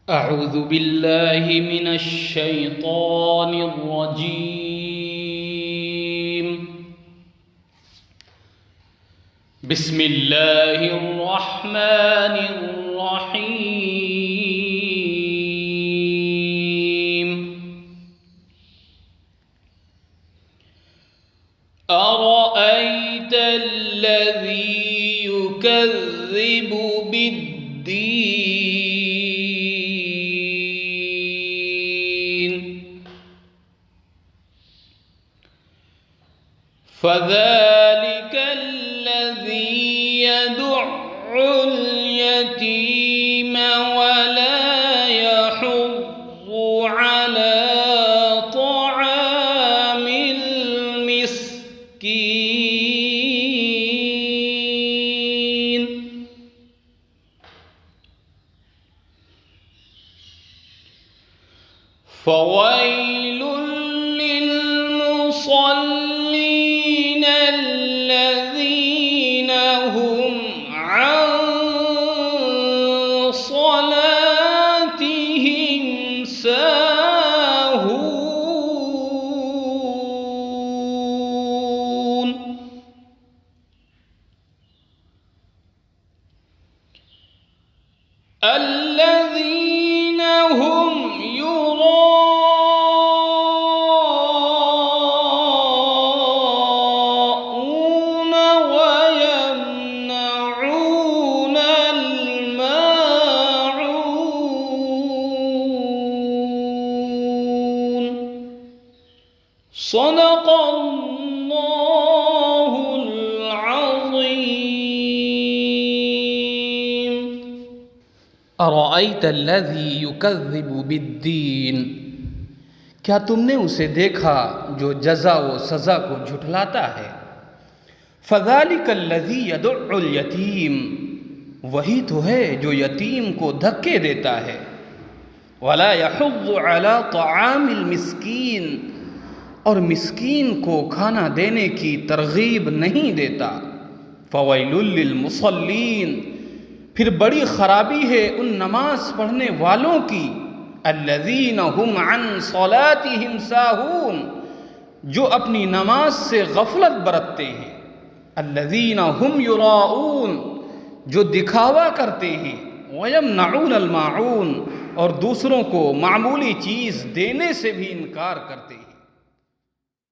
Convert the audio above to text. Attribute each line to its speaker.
Speaker 1: أعوذ بالله من الشيطان الرجيم. بسم الله الرحمن الرحيم. أرأيت الذي يكذب بالدين فذلك الذي يدع اليتيم ولا يحض على طعام المسكين فويل للمصلين الذين هم عن صلاتهم ساهون الذين هم يراءون ويمنعون الماعون. صدق الله العظيم.
Speaker 2: अरअयत अल्लज़ी युकज़्ज़िबु बिद्दीन, क्या तुमने उसे देखा जो जज़ा व सज़ा को झुठलाता है। फ़ज़ालिक अल्लज़ी यदुअ्ल यतीम, वही तो है जो यतीम को धक्के देता है। वला यहुज़्ज़ु अला तआमिल मिस्कीन, और मिस्कीन को खाना देने की तरग़ीब नहीं देता। फ़वैलुल लिल मुसल्लीन, फिर बड़ी ख़राबी है उन नमाज पढ़ने वालों की। अल्लज़ीना हुम अन सलातिहिम साहून, जो अपनी नमाज से गफलत बरतते हैं। अल्लज़ीना हुम युराऊन, जो दिखावा करते हैं। वयमनऊन अल माऊन, और दूसरों को मामूली चीज़ देने से भी इनकार करते हैं।